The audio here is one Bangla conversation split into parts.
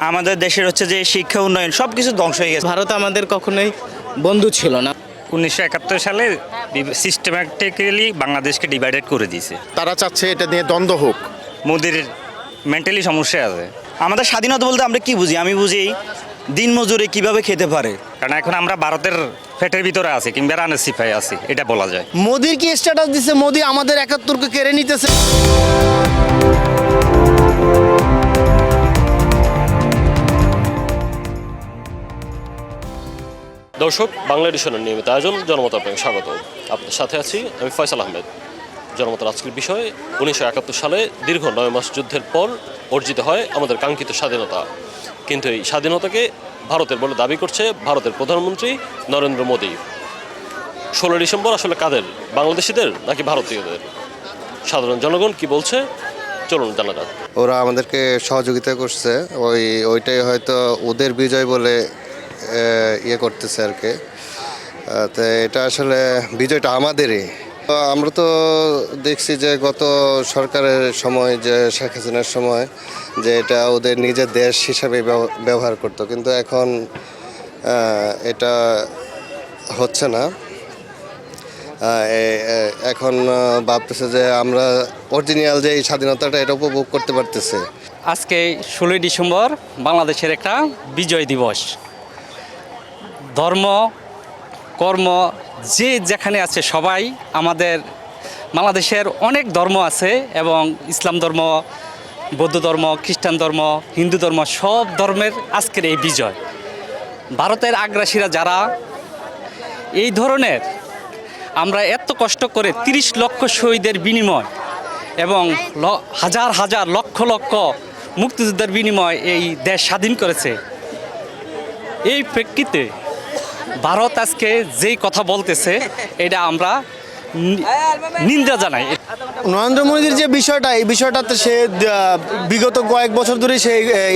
আমাদের দেশের হচ্ছে যে শিক্ষা উন্নয়ন সব কিছু ধ্বংস হয়ে গেছে। ভারত আমাদের কখনোই বন্ধু ছিল না। 1971 সালে সিস্টেম্যাটিক্যালি বাংলাদেশকে ডিভাইডেড করে দিয়েছে। তারা চাচ্ছে এটা নিয়ে দ্বন্দ্ব হোক। মোদির মেন্টালি সমস্যা আছে। আমাদের স্বাধীনতা বলতে আমরা কি বুঝি? আমি বুঝি দিন মজুরে কিভাবে খেতে পারে, কারণ এখন আমরা ভারতের পেটের ভিতরে আছি কিংবা রানের সিপাহি আছি, এটা বলা যায়। মোদির কি স্ট্যাটাস দিছে? মোদি আমাদের 71কে কেড়ে নিতেছে। দর্শক, বাংলা এডিশনের নিয়মিত আয়োজন জনমত আপনাকে স্বাগত। আপনাদের সাথে আছি আমি ফয়সাল আহমেদ। জনমতের আজকের বিষয় 1971 সালে দীর্ঘ 9 মাস যুদ্ধের পর অর্জিত হয় আমাদের কাঙ্ক্ষিত স্বাধীনতা। কিন্তু এই স্বাধীনতাকে ভারতের বলে দাবি করছে ভারতের প্রধানমন্ত্রী নরেন্দ্র মোদী। 16 ডিসেম্বর আসলে কাদের? বাংলাদেশিদের নাকি ভারতীয়দের? সাধারণ জনগণ কি বলছে চলুন জানা যাক। ওরা আমাদেরকে সহযোগিতা করছে, ওইটাই হয়তো ওদের বিজয় বলে ইয়ে করতেছে আর কি। তো এটা আসলে বিজয়টা আমাদেরই। তো আমরা তো দেখছি যে গত সরকারের সময়, যে শেখ হাসিনার সময়, যে এটা ওদের নিজের দেশ হিসাবে ব্যবহার করতো, কিন্তু এখন এটা হচ্ছে না। এখন ভাবতেছে যে আমরা অরিজিনাল যে এই স্বাধীনতাটা এটা উপভোগ করতে পারতেছে। আজকে 16 ডিসেম্বর বাংলাদেশের একটা বিজয় দিবস। ধর্ম কর্ম যে যেখানে আছে সবাই, আমাদের বাংলাদেশের অনেক ধর্ম আছে এবং ইসলাম ধর্ম, বৌদ্ধ ধর্ম, খ্রিস্টান ধর্ম, হিন্দু ধর্ম, সব ধর্মের আজকের এই বিজয়। ভারতের আগ্রাসীরা যারা এই ধরনের, আমরা এত কষ্ট করে 30 লক্ষ শহীদের বিনিময় এবং হাজার হাজার লক্ষ লক্ষ মুক্তিযুদ্ধের বিনিময় এই দেশ স্বাধীন করেছে। এই প্রেক্ষিতে ভারত আজকে যেই কথা বলতেছে, এটা আমরা নিন্দা জানাই। নরেন্দ্র মোদীর যে বিষয়টা, এই বিষয়টাতে সে বিগত কয়েক বছর ধরে সে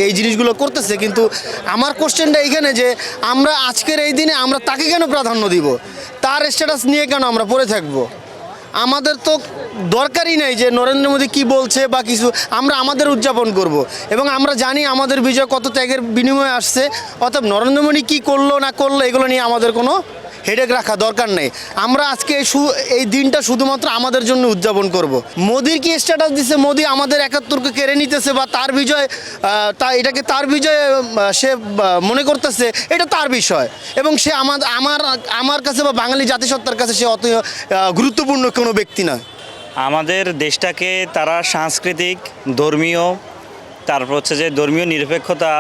এই জিনিসগুলো করতেছে, কিন্তু আমার কোশ্চেনটা এইখানে যে আমরা আজকের এই দিনে আমরা তাকে কেন প্রাধান্য দিব? তার স্ট্যাটাস নিয়ে কেন আমরা পড়ে থাকবো? আমাদের তো দরকারই নেই যে নরেন্দ্র মোদী কি বলছে বা কিছু, আমরা আমাদের উদযাপন করব এবং আমরা জানি আমাদের বিজয় কত ত্যাগের বিনিময়ে আসছে। অতএব নরেন্দ্র মোদী কী করলো না করলো এগুলো নিয়ে আমাদের কোনো হেডেক রাখা দরকার নেই। আমরা আজকে এই দিনটা শুধুমাত্র আমাদের জন্য উদযাপন করব। মোদির কি স্ট্যাটাস দিছে? মোদি আমাদের 71কে কেড়ে নিতেছে বা তার বিজয়, এটাকে তার বিজয় সে মনে করতেছে, এটা তার বিষয় এবং সে আমার কাছে বা বাঙালি জাতিসত্তার কাছে সে অত গুরুত্বপূর্ণ কোনো ব্যক্তি নয়। আমাদের দেশটাকে তারা সাংস্কৃতিক, ধর্মীয়, তারপর হচ্ছে যে ধর্মীয় নিরপেক্ষতা,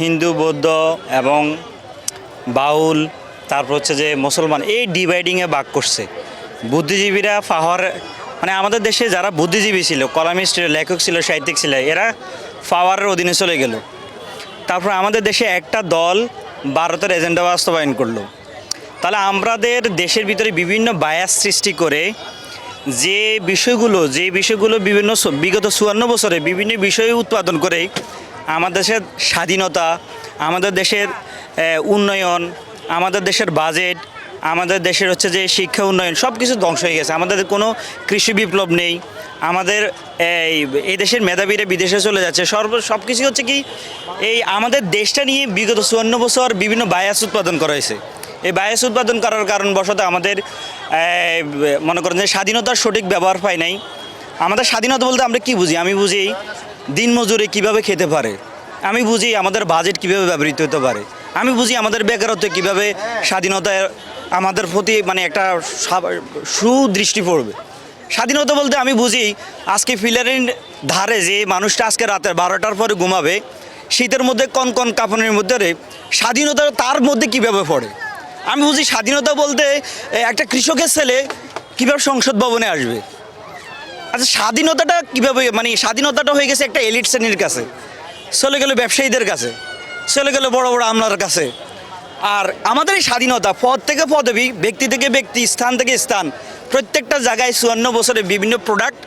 হিন্দু, বৌদ্ধ এবং বাউল, তারপর হচ্ছে যে মুসলমান, এই ডিভাইডিংয়ে ভাগ করছে। বুদ্ধিজীবীরা মানে আমাদের দেশে যারা বুদ্ধিজীবী ছিল, কলামিস্ট ছিল, লেখক ছিল, সাহিত্যিক ছিল, এরা পাওয়ারের অধীনে চলে গেল। তারপর আমাদের দেশে একটা দল ভারতের এজেন্ডা বাস্তবায়ন করলো। তাহলে আমাদের দেশের ভিতরে বিভিন্ন বায়াস সৃষ্টি করে যে বিষয়গুলো বিভিন্ন বিগত 54 বছরে বিভিন্ন বিষয় উৎপাদন করে আমাদের দেশের স্বাধীনতা, আমাদের দেশের উন্নয়ন, আমাদের দেশের বাজেট, আমাদের দেশের হচ্ছে যে শিক্ষা উন্নয়ন সব কিছু ধ্বংস হয়ে গেছে। আমাদের কোনো কৃষি বিপ্লব নেই। আমাদের এই দেশের মেধাবীরা বিদেশে চলে যাচ্ছে। সব কিছু হচ্ছে কি, এই আমাদের দেশটা নিয়ে বিগত 54 বছর বিভিন্ন বায়াস উৎপাদন করা হয়েছে। এই বায়াস উৎপাদন করার কারণবশত আমাদের মনে করেন যে স্বাধীনতার সঠিক ব্যবহার পায় নাই। আমাদের স্বাধীনতা বলতে আমরা কি বুঝি? আমি বুঝি দিন মজুরে কিভাবে খেতে পারে, আমি বুঝি আমাদের বাজেট কিভাবে ব্যবহৃত হতে পারে, আমি বুঝি আমাদের বেকারত্ব কিভাবে স্বাধীনতায় আমাদের প্রতি মানে একটা সুদৃষ্টি পড়বে। স্বাধীনতা বলতে আমি বুঝি আজকে ফিলারের ধারে যে মানুষটা আজকে রাতের 12টার পরে ঘুমাবে, শীতের মধ্যে কনকন কাঁপানির মধ্যে স্বাধীনতা তার মধ্যে কিভাবে পড়ে। আমি বুঝি স্বাধীনতা বলতে একটা কৃষকের ছেলে কীভাবে সংসদ ভবনে আসবে। আচ্ছা, স্বাধীনতাটা কীভাবে, মানে স্বাধীনতাটা হয়ে গেছে একটা এলিট শ্রেণীর কাছে, চলে গেল ব্যবসায়ীদের কাছে, চলে গেল বড় বড় আমলার কাছে। আর আমাদের এই স্বাধীনতা পদ থেকে পদবী, ব্যক্তি থেকে ব্যক্তি, স্থান থেকে স্থান, প্রত্যেকটা জায়গায় 54 বছরে বিভিন্ন প্রোডাক্ট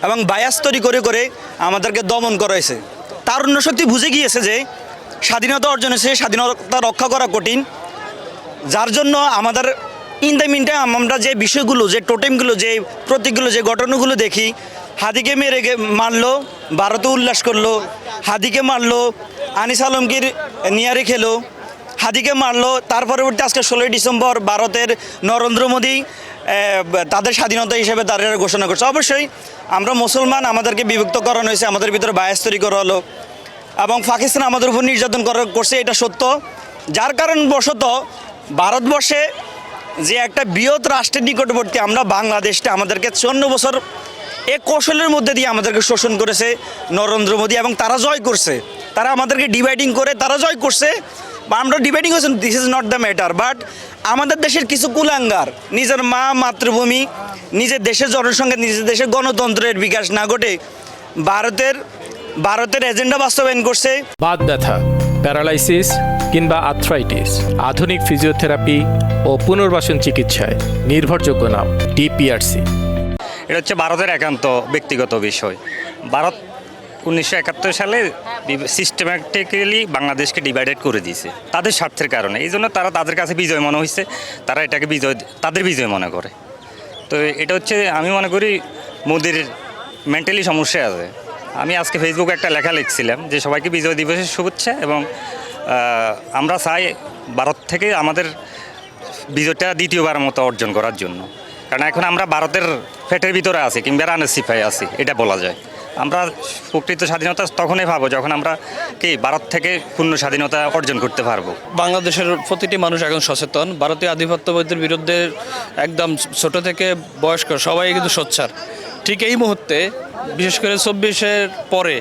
এবং বায়াস তৈরি করে করে আমাদেরকে দমন করা হয়েছে। তারুণ্য শক্তি বুঝে গিয়েছে যে স্বাধীনতা অর্জন হয়েছে, স্বাধীনতা রক্ষা করা কঠিন, যার জন্য আমাদের ইন দ্য মিন টাইম আমরা যে বিষয়গুলো, যে টোটেমগুলো, যে প্রতীকগুলো, যে ঘটনাগুলো দেখি, হাদিকে মারলো, ভারতে উল্লাস করলো, হাদিকে মারলো, আনিস আলমগীর নিয়ারে খেলো, হাদিকে মারলো। তার পরবর্তী আজকে 16ই ডিসেম্বর ভারতের নরেন্দ্র মোদী তাদের স্বাধীনতা হিসেবে তারা ঘোষণা করছে। অবশ্যই আমরা মুসলমান, আমাদেরকে বিভক্ত করানো হয়েছে, আমাদের ভিতরে বায়াস তৈরি করা হলো এবং পাকিস্তান আমাদের উপর নির্যাতন করছে, এটা সত্য। যার কারণবশত ভারতবর্ষে যে একটা বৃহৎ রাষ্ট্রের নিকটবর্তী আমরা বাংলাদেশটা আমাদেরকে 54 বছর এ কৌশলের মধ্যে দিয়ে আমাদেরকে শোষণ করেছে নরেন্দ্র মোদী এবং তারা জয় করছে। তারা আমাদেরকে ডিভাইডিং করে তারা জয় করছে বা আমরা ডিভাইডিং হয়েছে, this is not the matter. But আমাদের দেশের কিছু কুলাঙ্গার নিজের মাতৃভূমি, নিজের দেশের জনসংখ্যা, নিজের দেশের গণতন্ত্রের বিকাশ না ঘটে ভারতের এজেন্ডা বাস্তবায়ন করছে। বাত ব্যথা, প্যারালাইসিস কিংবা আর্থ্রাইটিস, আধুনিক ফিজিওথেরাপি ও পুনর্বাসন চিকিৎসায় নির্ভরযোগ্য নাম ডিপিআরসি। এটা হচ্ছে ভারতের একান্ত ব্যক্তিগত বিষয়। ভারত 1971 সালে সিস্টেম্যাটিক্যালি বাংলাদেশকে ডিভাইডেড করে দিয়েছে তাদের স্বার্থের কারণে। এই জন্য তারা তাদের কাছে বিজয় মনে হয়েছে, তারা এটাকে তাদের বিজয় মনে করে। তো এটা হচ্ছে আমি মনে করি মোদির মেন্টালি সমস্যা আছে। আমি আজকে ফেসবুকে একটা লেখা লিখছিলাম যে সবাইকে বিজয় দিবসের শুভেচ্ছা এবং আমরা চাই ভারত থেকে আমাদের বিজয়টা দ্বিতীয়বার মতো অর্জন করার জন্য। কারণ এখন আমরা ভারতের ফেটের ভিতরে আছি কিংবা আনএসিফাই আছি, এটা বলা যায়। আমরা প্রকৃত স্বাধীনতা তখনই পাবো যখন আমরা ভারত থেকে পূর্ণ স্বাধীনতা অর্জন করতে পারবো। বাংলাদেশের প্রতিটি মানুষ এখন সচেতন। ভারতীয় আধিপত্যবাদের বিরুদ্ধে একদম ছোট থেকে বয়স্ক সবাই কিন্তু সোচ্চার। ঠিক এই মুহূর্তে বিশেষ করে 24-এর পরে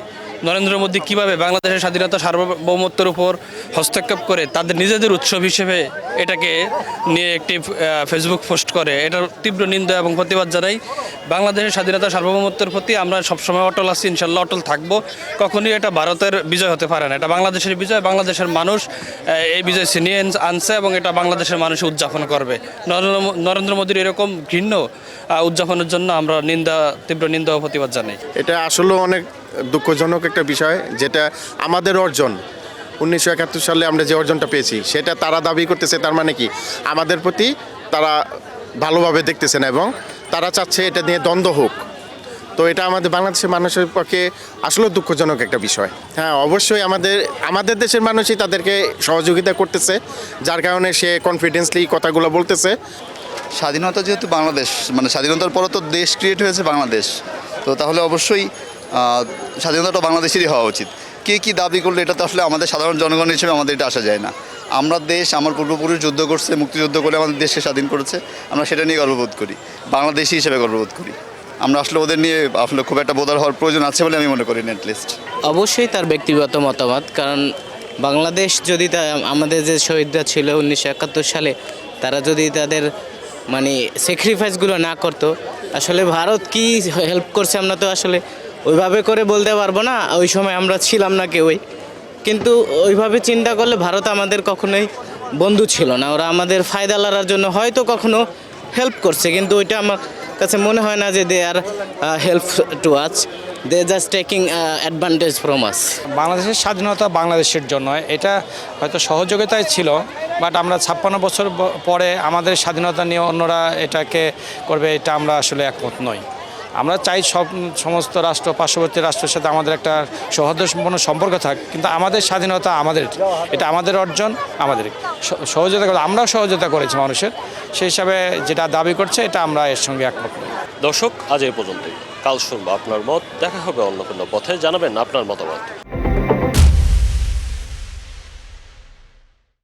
নরেন্দ্র মোদী কীভাবে বাংলাদেশের স্বাধীনতা সার্বভৌমত্বের উপর হস্তক্ষেপ করে তাদের নিজেদের উৎসব হিসেবে এটাকে নিয়ে একটি ফেসবুক পোস্ট করে, এটার তীব্র নিন্দা এবং প্রতিবাদ জানাই। বাংলাদেশের স্বাধীনতা সার্বভৌমত্বের প্রতি আমরা সবসময় অটল আছি, ইনশাল্লাহ অটল থাকবো। কখনই এটা ভারতের বিজয় হতে পারে না, এটা বাংলাদেশের বিজয়। বাংলাদেশের মানুষ এই বিজয় ছিনিয়ে আনছে এবং এটা বাংলাদেশের মানুষ উদযাপন করবে। নরেন্দ্র মোদীর এরকম ঘৃণ্য উদযাপনের জন্য আমরা তীব্র নিন্দা ও প্রতিবাদ জানাই। এটা আসলে অনেক দুঃখজনক একটা বিষয়, যেটা আমাদের অর্জন 1971 সালে আমরা যে অর্জনটা পেয়েছি সেটা তারা দাবি করতেছে। তার মানে কি আমাদের প্রতি তারা ভালোভাবে দেখতেছে না এবং তারা চাচ্ছে এটা নিয়ে দ্বন্দ্ব হোক। তো এটা আমাদের বাংলাদেশের মানুষের পক্ষে আসলে দুঃখজনক একটা বিষয়। হ্যাঁ, অবশ্যই আমাদের দেশের মানুষই তাদেরকে সহযোগিতা করতেছে, যার কারণে সে কনফিডেন্সলি কথাগুলো বলতেছে। স্বাধীনতা যেহেতু বাংলাদেশ, মানে স্বাধীনতার পরে তো দেশ ক্রিয়েট হয়েছে বাংলাদেশ, তো তাহলে অবশ্যই স্বাধীনতাটা বাংলাদেশেরই হওয়া উচিত। কে কী দাবি করলে এটা তো আসলে আমাদের সাধারণ জনগণ হিসেবে আমাদের এটা আসা যায় না। আমরা দেশ, আমার পূর্বপুরুষ যুদ্ধ করছে, মুক্তিযুদ্ধ করে আমাদের দেশকে স্বাধীন করেছে, আমরা সেটা নিয়ে গর্ববোধ করি, বাংলাদেশি হিসেবে গর্ববোধ করি। আমরা আসলে ওদের নিয়ে আসলে খুব একটা বোধার হওয়ার প্রয়োজন আছে বলে আমি মনে করি না। লিস্ট অবশ্যই তার ব্যক্তিগত মতামত, কারণ বাংলাদেশ যদি আমাদের যে শহীদরা ছিল 1971 সালে, তারা যদি তাদের মানে স্যাক্রিফাইসগুলো না করতো, আসলে ভারত কি হেল্প করছে আমরা তো আসলে ওইভাবে করে বলতে পারবো না। ওই সময় আমরা ছিলাম না কেউই, কিন্তু ওইভাবে চিন্তা করলে ভারত আমাদের কখনোই বন্ধু ছিল না। ওরা আমাদের ফায়দা লড়ার জন্য হয়তো কখনো হেল্প করছে, কিন্তু ওইটা আমার কাছে মনে হয় না যে they are help to us, they just taking advantage from us. বাংলাদেশের স্বাধীনতা বাংলাদেশের জন্য, এটা হয়তো সহযোগিতায় ছিল, বাট আমরা 56 বছর পরে আমাদের স্বাধীনতা নিয়ে অন্যরা এটাকে করবে, এটা আমরা আসলে একমত নই। আমরা চাই সমস্ত রাষ্ট্র, পার্শ্ববর্তী রাষ্ট্রের সাথে আমাদের একটা সৌহার্দ্যপূর্ণ সম্পর্ক থাক, কিন্তু আমাদের স্বাধীনতা আমাদের, এটা আমাদের অর্জন, আমাদের সহযোগিতা করে, আমরাও সহযোগিতা করেছি মানুষের, সেই হিসাবে যেটা দাবি করছে এটা আমরা এর সঙ্গে একমত নই। দর্শক, আজ এই পর্যন্তই। কাল শুনবো আপনার মত। দেখা হবে অন্য কোনো পথে, জানাবেন আপনার মতামত।